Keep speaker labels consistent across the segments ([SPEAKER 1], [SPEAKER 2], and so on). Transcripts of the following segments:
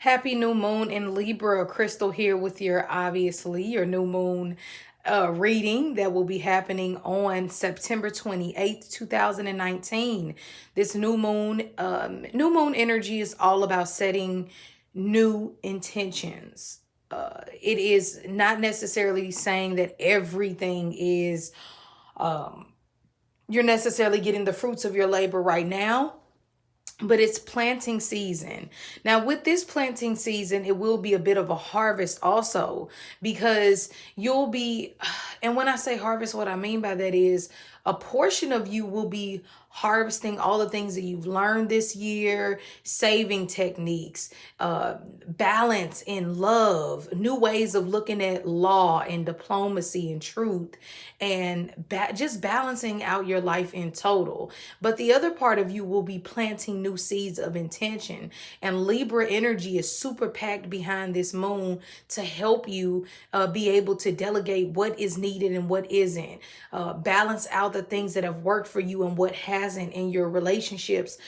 [SPEAKER 1] Happy new moon in Libra. Crystal here with your new moon reading that will be happening on September 28th, 2019. This new moon energy is all about setting new intentions. It is not necessarily saying that everything is, you're necessarily getting the fruits of your labor right now, but it's planting season. Now, with this planting season, it will be a bit of a harvest also, because you'll be, and when I say harvest, what I mean by that is a portion of you will be harvesting all the things that you've learned this year, saving techniques, balance in love, new ways of looking at law and diplomacy and truth, and just balancing out your life in total. But the other part of you will be planting new seeds of intention. And Libra energy is super packed behind this moon to help you be able to delegate what is needed and what isn't. Balance out the things that have worked for you and what hasn't in your relationships,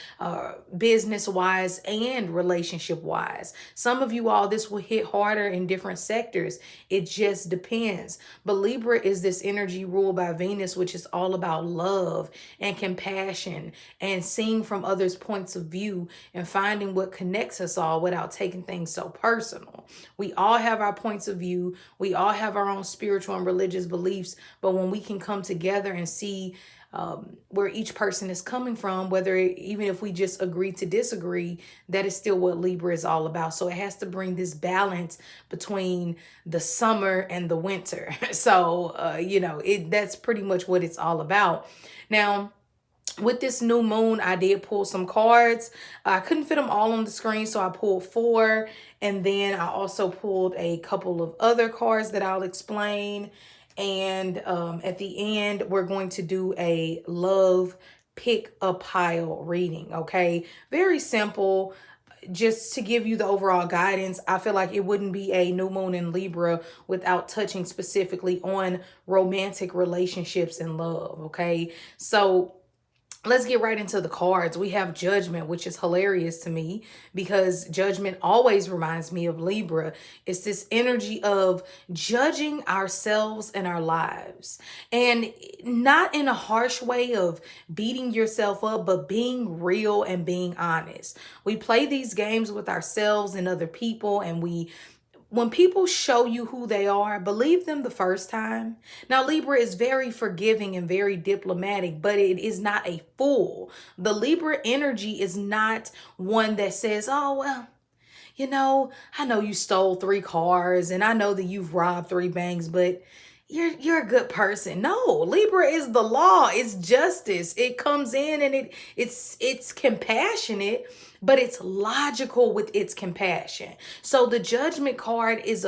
[SPEAKER 1] business wise and relationship wise. Some of you all, this will hit harder in different sectors. It just depends. But Libra is this energy ruled by Venus, which is all about love and compassion and seeing from others' points of view and finding what connects us all without taking things so personal. We all have our points of view. We all have our own spiritual and religious beliefs. But when we can come together and see where each person is coming from, even if we just agree to disagree, that is still what Libra is all about. So it has to bring this balance between the summer and the winter. So, that's pretty much what it's all about. Now, with this new moon, I did pull some cards. I couldn't fit them all on the screen, so I pulled 4. And then I also pulled a couple of other cards that I'll explain. And at the end, we're going to do a love pick a pile reading, okay? Very simple. Just to give you the overall guidance, I feel like it wouldn't be a new moon in Libra without touching specifically on romantic relationships and love, okay? So let's get right into the cards. We have Judgment, which is hilarious to me because Judgment always reminds me of Libra. It's this energy of judging ourselves and our lives, and not in a harsh way of beating yourself up, but being real and being honest. We play these games with ourselves and other people, and when people show you who they are, believe them the first time. Now, Libra is very forgiving and very diplomatic, but it is not a fool. The Libra energy is not one that says, oh, well, I know you stole 3 cars and I know that you've robbed 3 banks, but you're a good person. No, Libra is the law. It's justice. It comes in and it's compassionate, but it's logical with its compassion. So the Judgment card is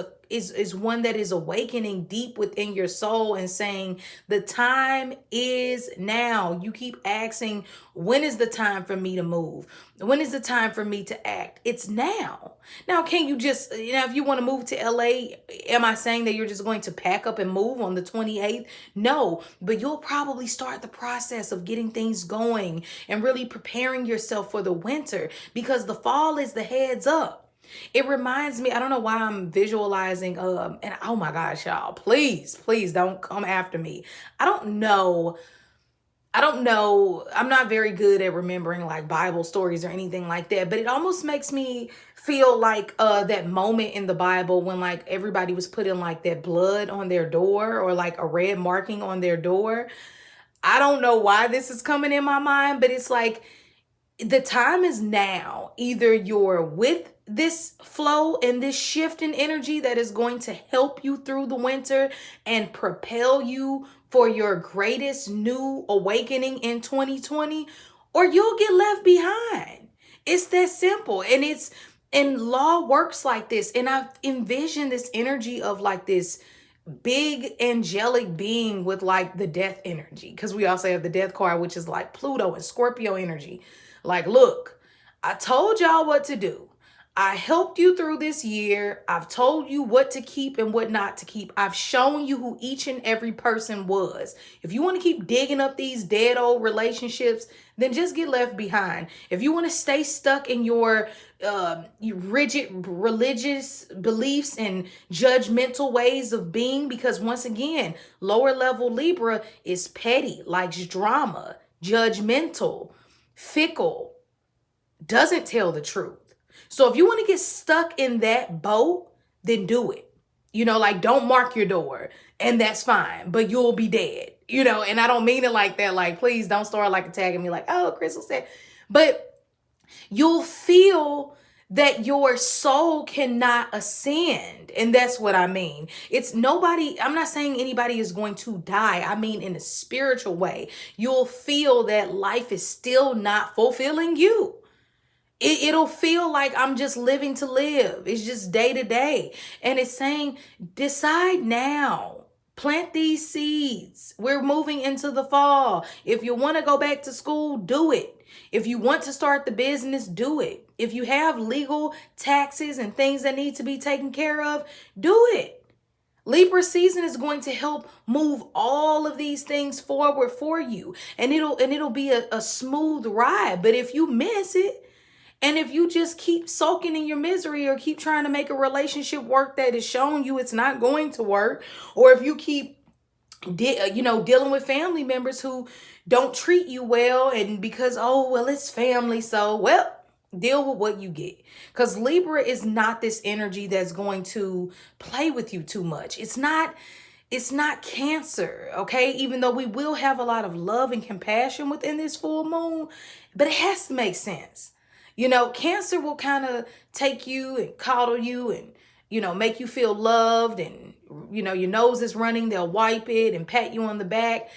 [SPEAKER 1] one that is awakening deep within your soul and saying the time is now. You keep asking, when is the time for me to move? When is the time for me to act? It's now. Now, can you just, if you want to move to LA, am I saying that you're just going to pack up and move on the 28th? No, but you'll probably start the process of getting things going and really preparing yourself for the winter, because the fall is the heads up. It reminds me, I don't know why I'm visualizing, and oh my gosh, y'all, please don't come after me. I don't know. I'm not very good at remembering like Bible stories or anything like that, but it almost makes me feel like that moment in the Bible when like everybody was putting like that blood on their door or like a red marking on their door. I don't know why this is coming in my mind, but it's like the time is now. Either you're with this flow and this shift in energy that is going to help you through the winter and propel you for your greatest new awakening in 2020, or you'll get left behind. It's that simple. And law works like this. And I've envisioned this energy of like this big angelic being with like the death energy, because we also have the death card, which is like Pluto and Scorpio energy. Like, look, I told y'all what to do. I helped you through this year. I've told you what to keep and what not to keep. I've shown you who each and every person was. If you want to keep digging up these dead old relationships, then just get left behind. If you want to stay stuck in your rigid religious beliefs and judgmental ways of being, because once again, lower level Libra is petty, likes drama, judgmental, fickle, doesn't tell the truth. So if you want to get stuck in that boat, then do it. Like, don't mark your door, and that's fine, but you'll be dead. And I don't mean it like that. Like, please don't start like attacking me like, oh, Crystal said, but you'll feel that your soul cannot ascend. And that's what I mean. It's nobody, I'm not saying anybody is going to die. I mean, in a spiritual way, you'll feel that life is still not fulfilling you. It'll feel like I'm just living to live. It's just day to day. And it's saying, decide now. Plant these seeds. We're moving into the fall. If you want to go back to school, do it. If you want to start the business, do it. If you have legal taxes and things that need to be taken care of, do it. Libra season is going to help move all of these things forward for you. And it'll be a smooth ride. But if you miss it, and if you just keep soaking in your misery, or keep trying to make a relationship work that is showing you it's not going to work, or if you keep dealing with family members who don't treat you well, and because, oh, well, it's family, so, well, deal with what you get. Because Libra is not this energy that's going to play with you too much. It's not Cancer, okay? Even though we will have a lot of love and compassion within this full moon, but it has to make sense. Cancer will kind of take you and coddle you and, make you feel loved, and, your nose is running, they'll wipe it and pat you on the back.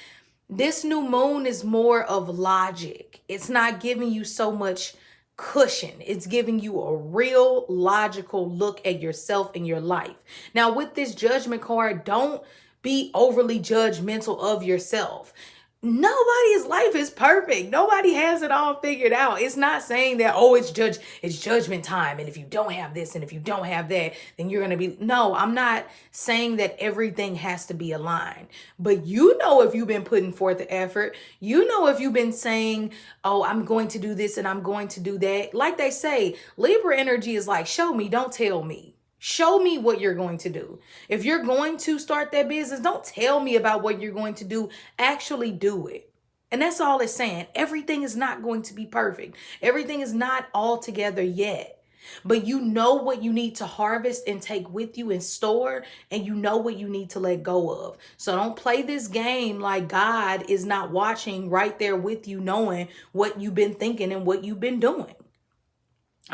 [SPEAKER 1] This new moon is more of logic. It's not giving you so much cushion. It's giving you a real logical look at yourself and your life. Now, with this Judgment card, don't be overly judgmental of yourself. Nobody's life is perfect. Nobody has it all figured out. It's not saying that, oh, it's judgment time, and if you don't have this and if you don't have that, then you're going to be. No, I'm not saying that everything has to be aligned. But if you've been putting forth the effort, if you've been saying, oh, I'm going to do this and I'm going to do that. Like they say, Libra energy is like, show me, don't tell me. Show me what you're going to do. If you're going to start that business, don't tell me about what you're going to do. Actually do it. And that's all it's saying. Everything is not going to be perfect. Everything is not all together yet. But you know what you need to harvest and take with you and store, and you know what you need to let go of. So don't play this game like God is not watching right there with you, knowing what you've been thinking and what you've been doing.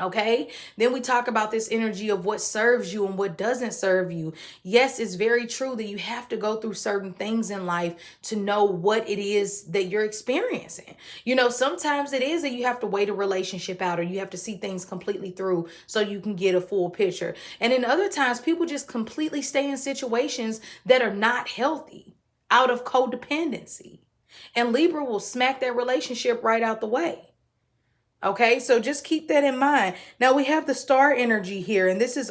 [SPEAKER 1] Okay, then we talk about this energy of what serves you and what doesn't serve you. Yes, it's very true that you have to go through certain things in life to know what it is that you're experiencing. Sometimes it is that you have to wait a relationship out, or you have to see things completely through so you can get a full picture. And in other times, people just completely stay in situations that are not healthy out of codependency. And Libra will smack that relationship right out the way. Okay, so just keep that in mind. Now we have the star energy here, and this is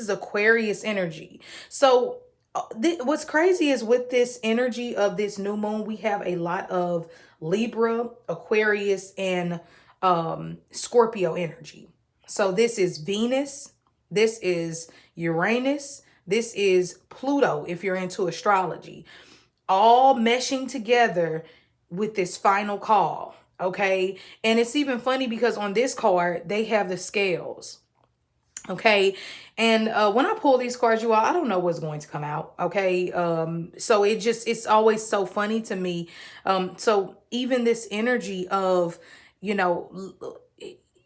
[SPEAKER 1] Aquarius energy. So what's crazy is with this energy of this new moon, we have a lot of Libra, Aquarius, and Scorpio energy. So this is Venus, this is Uranus, this is Pluto, if you're into astrology, all meshing together with this final call. Okay. And it's even funny because on this card, they have the scales. Okay. And when I pull these cards, you all, I don't know what's going to come out. Okay. So it's always so funny to me. So even this energy of,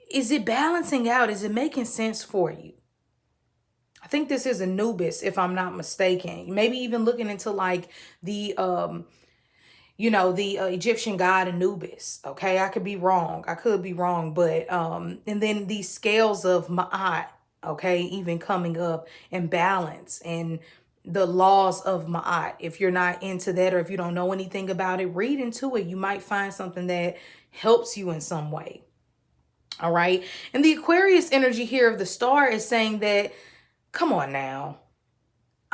[SPEAKER 1] is it balancing out? Is it making sense for you? I think this is Anubis, if I'm not mistaken. Maybe even looking into like the Egyptian god Anubis. Okay, I could be wrong. But and then these scales of Ma'at, okay, even coming up, and balance, and the laws of Ma'at. If you're not into that, or if you don't know anything about it, read into it. You might find something that helps you in some way. All right. And the Aquarius energy here of the star is saying that, come on now.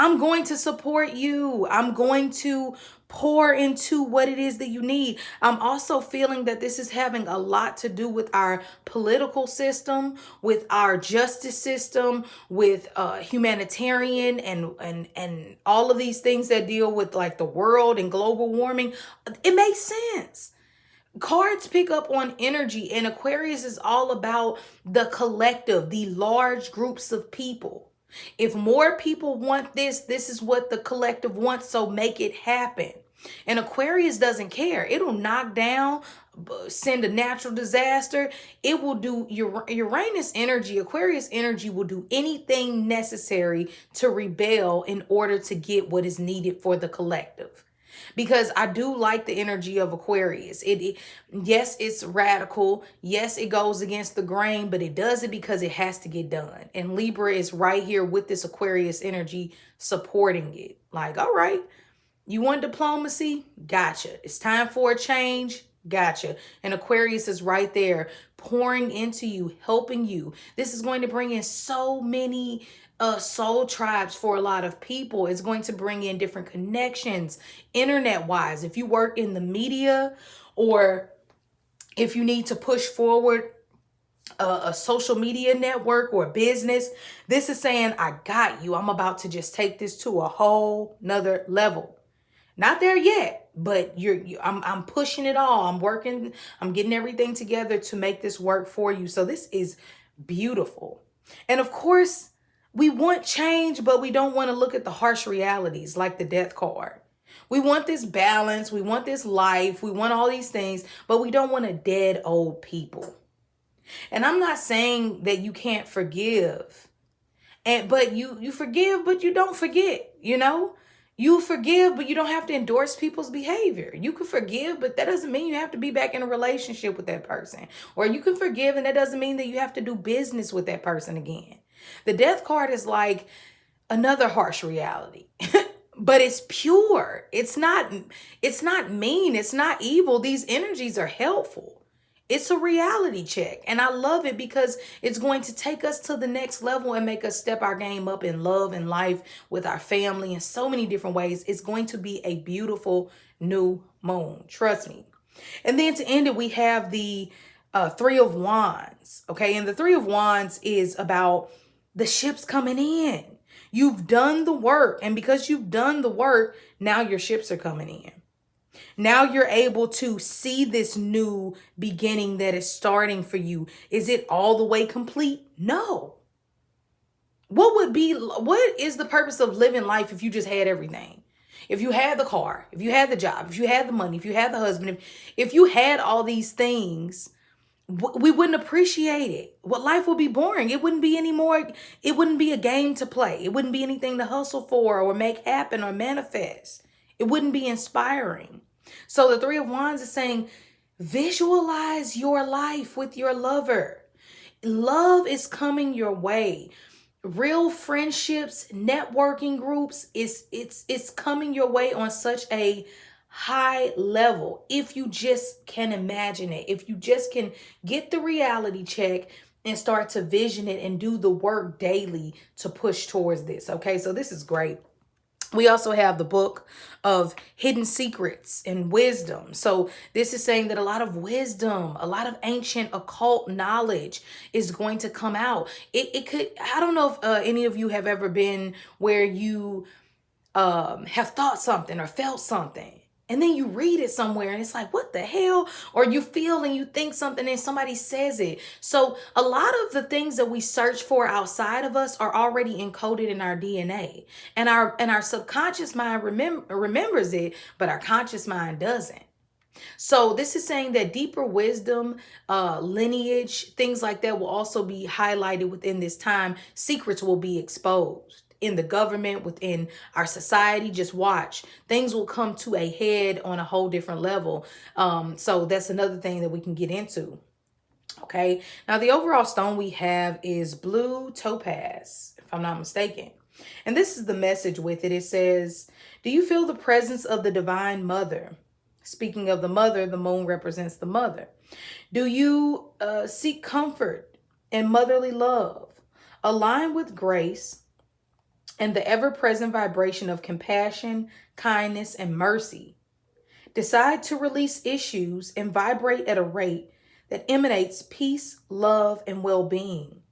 [SPEAKER 1] I'm going to support you. I'm going to pour into what it is that you need. I'm also feeling that this is having a lot to do with our political system, with our justice system, with humanitarian and all of these things that deal with like the world and global warming. It makes sense. Cards pick up on energy, and Aquarius is all about the collective, the large groups of people. If more people want this, this is what the collective wants, so make it happen. And Aquarius doesn't care. It'll knock down, send a natural disaster. It will do Uranus energy, Aquarius energy will do anything necessary to rebel in order to get what is needed for the collective. Because I do like the energy of Aquarius. Yes, it's radical. Yes, it goes against the grain, but it does it because it has to get done. And Libra is right here with this Aquarius energy supporting it. Like, all right, you want diplomacy? Gotcha. It's time for a change? Gotcha. And Aquarius is right there pouring into you, helping you. This is going to bring in so many soul tribes for a lot of people. It's going to bring in different connections, internet wise. If you work in the media, or if you need to push forward a social media network or a business, this is saying, I got you. I'm about to just take this to a whole nother level. Not there yet, but I'm pushing it all. I'm working, I'm getting everything together to make this work for you. So this is beautiful. And of course, we want change, but we don't want to look at the harsh realities like the death card. We want this balance. We want this life. We want all these things, but we don't want a dead old people. And I'm not saying that you can't forgive, but you forgive, but you don't forget, you know? You forgive, but you don't have to endorse people's behavior. You can forgive, but that doesn't mean you have to be back in a relationship with that person. Or you can forgive, and that doesn't mean that you have to do business with that person again. The death card is like another harsh reality, but it's pure. It's not mean. It's not evil. These energies are helpful. It's a reality check. And I love it because it's going to take us to the next level and make us step our game up in love and life with our family in so many different ways. It's going to be a beautiful new moon. Trust me. And then to end it, we have the Three of Wands. Okay. And the Three of Wands is about the ships coming in. You've done the work. And because you've done the work, now your ships are coming in. Now you're able to see this new beginning that is starting for you. Is it all the way complete? No. What is the purpose of living life if you just had everything? If you had the car, if you had the job, if you had the money, if you had the husband, if you had all these things, we wouldn't appreciate it. What life would be boring. It wouldn't be anymore. It wouldn't be a game to play. It wouldn't be anything to hustle for or make happen or manifest. It wouldn't be inspiring. So the Three of Wands is saying, visualize your life with your lover. Love is coming your way. Real friendships, networking groups, it's coming your way on such a high level. If you just can imagine it, if you just can get the reality check and start to vision it and do the work daily to push towards this. Okay, so this is great. We also have the book of hidden secrets and wisdom. So this is saying that a lot of wisdom, a lot of ancient occult knowledge is going to come out. It could, I don't know if any of you have ever been where you have thought something or felt something, and then you read it somewhere and it's like, what the hell? Or you feel and you think something and somebody says it. So a lot of the things that we search for outside of us are already encoded in our DNA. And our subconscious mind remembers it, but our conscious mind doesn't. So this is saying that deeper wisdom, lineage, things like that will also be highlighted within this time. Secrets will be exposed in the government, within our society. Just watch. Things will come to a head on a whole different level. So that's another thing that we can get into. Okay. Now, the overall stone we have is blue topaz, if I'm not mistaken. And this is the message with it. It says, do you feel the presence of the divine mother? Speaking of the mother, the moon represents the mother. Do you seek comfort and motherly love? Align with grace and the ever-present vibration of compassion, kindness, and mercy. Decide to release issues and vibrate at a rate that emanates peace, love, and well-being.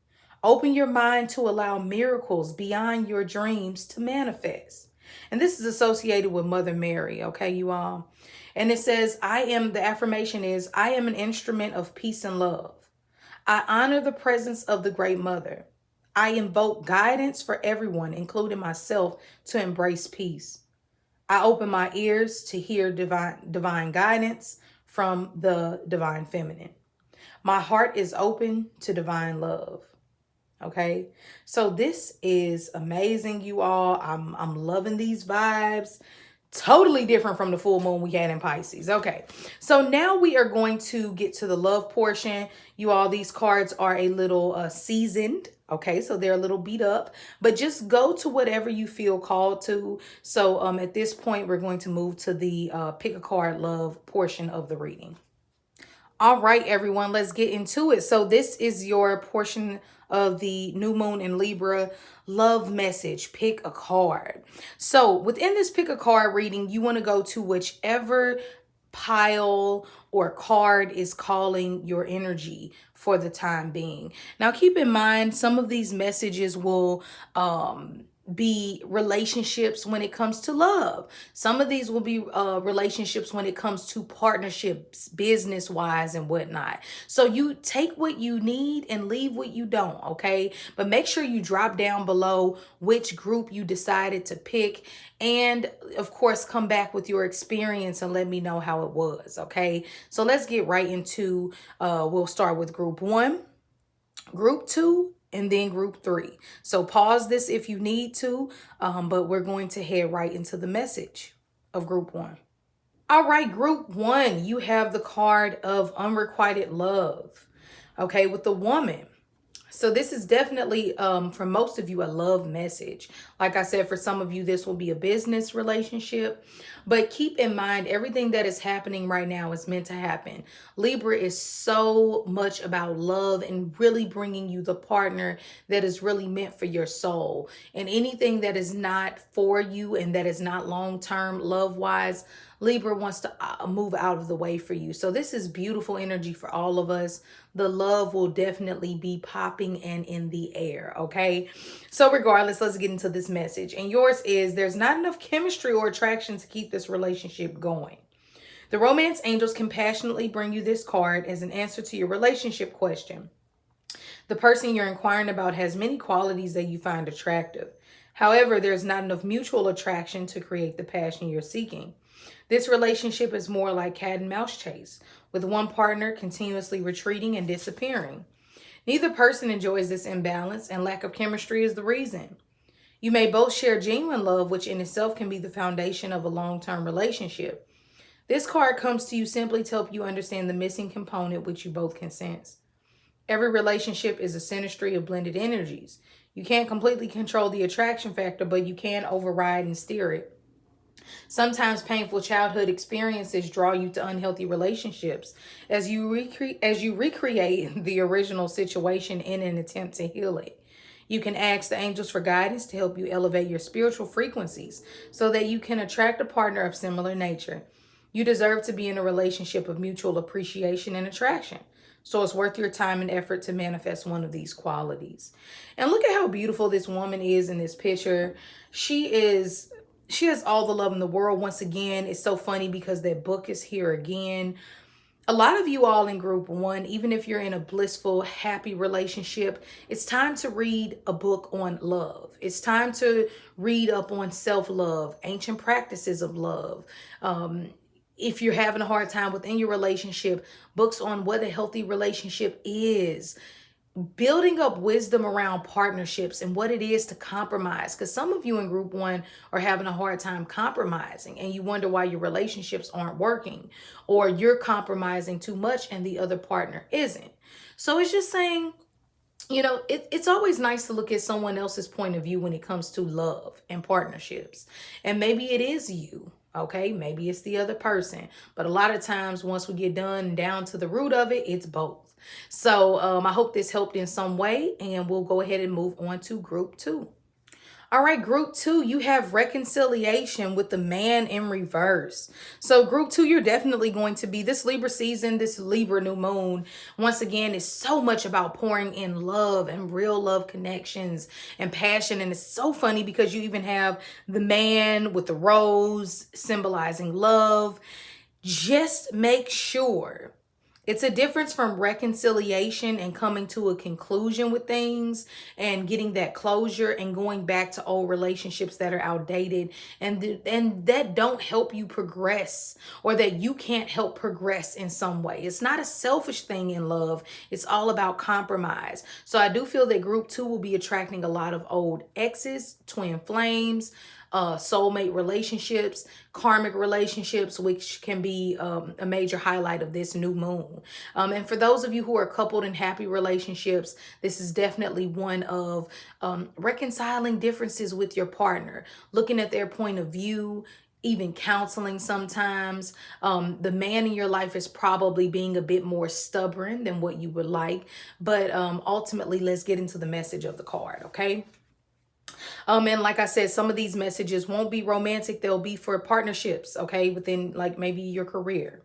[SPEAKER 1] Open your mind to allow miracles beyond your dreams to manifest. And this is associated with Mother Mary, okay, you all? And it says, the affirmation is, I am an instrument of peace and love. I honor the presence of the Great Mother. I invoke guidance for everyone, including myself, to embrace peace. I open my ears to hear divine guidance from the divine feminine. My heart is open to divine love. Okay, so this is amazing, you all. I'm loving these vibes. Totally different from the full moon we had in Pisces. Okay, so now we are going to get to the love portion. You all, these cards are a little seasoned. Okay, so they're a little beat up, but just go to whatever you feel called to. So at this point, we're going to move to the pick a card love portion of the reading. All right, everyone, let's get into it. So this is your portion of the new moon in Libra love message. Pick a card. So within this pick a card reading, you want to go to whichever pile or card is calling your energy for the time being. Now, keep in mind, some of these messages will be relationships when it comes to love. Some of these will be relationships when it comes to partnerships, business wise and whatnot. So you take what you need and leave what you don't, okay? But make sure you drop down below which group you decided to pick. And of course, come back with your experience and let me know how it was, okay? So let's get right into, we'll start with group 1, group 2, and then group 3. So pause this if you need to, but we're going to head right into the message of group 1. All right, group 1, you have the card of unrequited love, okay, with the woman. So this is definitely, for most of you, a love message. Like I said, for some of you, this will be a business relationship. But keep in mind, everything that is happening right now is meant to happen. Libra is so much about love and really bringing you the partner that is really meant for your soul. And anything that is not for you and that is not long-term love-wise, Libra wants to move out of the way for you. So this is beautiful energy for all of us. The love will definitely be popping and in the air, okay? So regardless, let's get into this message. And yours is, there's not enough chemistry or attraction to keep this relationship going. The romance angels compassionately bring you this card as an answer to your relationship question. The person you're inquiring about has many qualities that you find attractive. However, there's not enough mutual attraction to create the passion you're seeking. This relationship is more like cat and mouse chase, with one partner continuously retreating and disappearing. Neither person enjoys this imbalance, and lack of chemistry is the reason. You may both share genuine love, which in itself can be the foundation of a long-term relationship. This card comes to you simply to help you understand the missing component which you both can sense. Every relationship is a synastry of blended energies. You can't completely control the attraction factor, but you can override and steer it. Sometimes painful childhood experiences draw you to unhealthy relationships as you recreate the original situation in an attempt to heal it. You can ask the angels for guidance to help you elevate your spiritual frequencies so that you can attract a partner of similar nature. You deserve to be in a relationship of mutual appreciation and attraction. So it's worth your time and effort to manifest one of these qualities. And look at how beautiful this woman is in this picture. She has all the love in the world. Once again, it's so funny because that book is here again. A lot of you all in group 1, even if you're in a blissful, happy relationship, it's time to read a book on love. It's time to read up on self-love, ancient practices of love. If you're having a hard time within your relationship, books on what a healthy relationship is. Building up wisdom around partnerships and what it is to compromise, because some of you in group 1 are having a hard time compromising and you wonder why your relationships aren't working, or you're compromising too much and the other partner isn't. So it's just saying, you know, it's always nice to look at someone else's point of view when it comes to love and partnerships. And maybe it is you. Okay, maybe it's the other person. But a lot of times once we get done and down to the root of it, it's both. So I hope this helped in some way, and we'll go ahead and move on to group 2. All right, group two, you have reconciliation with the man in reverse. So, group two, you're definitely going to be this Libra season, this Libra new moon. Once again, is so much about pouring in love and real love connections and passion. And it's so funny because you even have the man with the rose symbolizing love. Just make sure it's a difference from reconciliation and coming to a conclusion with things and getting that closure and going back to old relationships that are outdated and that don't help you progress, or that you can't help progress in some way. It's not a selfish thing in love. It's all about compromise. So I do feel that group two will be attracting a lot of old exes, twin flames, soulmate relationships, karmic relationships, which can be a major highlight of this new moon. And for those of you who are coupled in happy relationships, this is definitely one of reconciling differences with your partner, looking at their point of view, even counseling sometimes. The man in your life is probably being a bit more stubborn than what you would like. But ultimately, let's get into the message of the card, okay? And like I said, some of these messages won't be romantic. They'll be for partnerships, okay, within like maybe your career.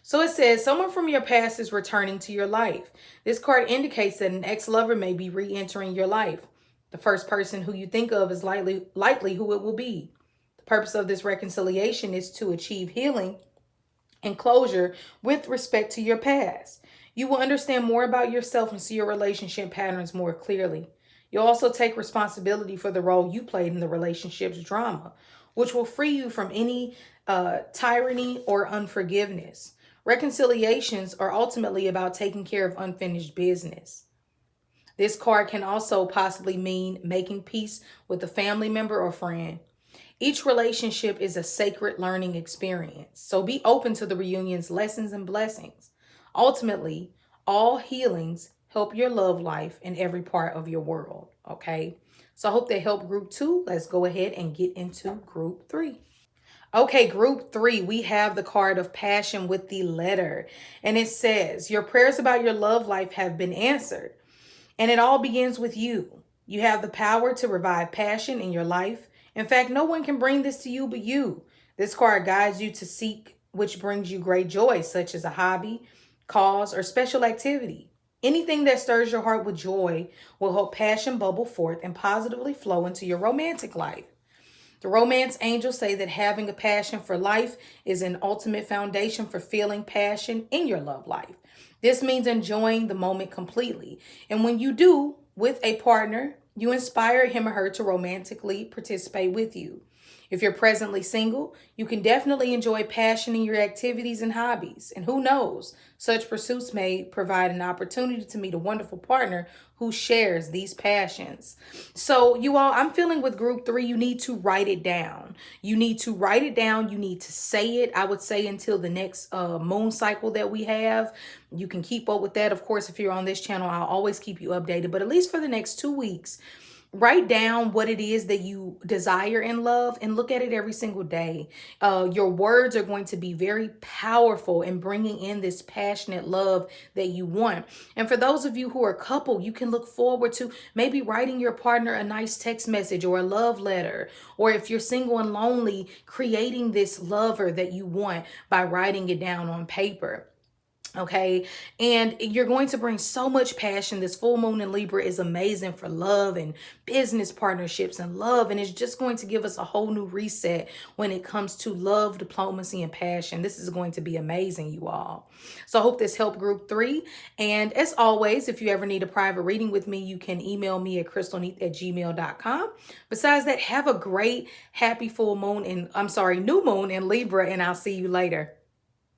[SPEAKER 1] So it says, someone from your past is returning to your life. This card indicates that an ex-lover may be re-entering your life. The first person who you think of is likely who it will be. The purpose of this reconciliation is to achieve healing and closure with respect to your past. You will understand more about yourself and see your relationship patterns more clearly. You'll also take responsibility for the role you played in the relationship's drama, which will free you from any tyranny or unforgiveness. Reconciliations are ultimately about taking care of unfinished business. This card can also possibly mean making peace with a family member or friend. Each relationship is a sacred learning experience, so be open to the reunion's lessons and blessings. Ultimately, all healings help your love life in every part of your world, okay? So I hope they help group two. Let's go ahead and get into group three. Okay, group three, we have the card of passion with the letter. And it says, your prayers about your love life have been answered. And it all begins with you. You have the power to revive passion in your life. In fact, no one can bring this to you but you. This card guides you to seek which brings you great joy, such as a hobby, cause, or special activity. Anything that stirs your heart with joy will help passion bubble forth and positively flow into your romantic life. The romance angels say that having a passion for life is an ultimate foundation for feeling passion in your love life. This means enjoying the moment completely. And when you do, with a partner, you inspire him or her to romantically participate with you. If you're presently single, you can definitely enjoy passion in your activities and hobbies. And who knows, such pursuits may provide an opportunity to meet a wonderful partner who shares these passions. So you all, I'm feeling with group three, you need to write it down. You need to write it down. You need to say it, I would say, until the next moon cycle that we have. You can keep up with that. Of course, if you're on this channel, I'll always keep you updated. But at least for the next 2 weeks, write down what it is that you desire in love and look at it every single day. Your words are going to be very powerful in bringing in this passionate love that you want. And for those of you who are a couple, you can look forward to maybe writing your partner a nice text message or a love letter. Or if you're single and lonely, creating this lover that you want by writing it down on paper. Okay, and you're going to bring so much passion. This full moon in Libra is amazing for love and business partnerships and love, and it's just going to give us a whole new reset when it comes to love, diplomacy, and passion. This is going to be amazing, you all. So I hope this helped group three. And as always, if you ever need a private reading with me, you can email me at crystalneath@gmail.com. Besides that, have a great, happy full moon and new moon in Libra, and I'll see you later.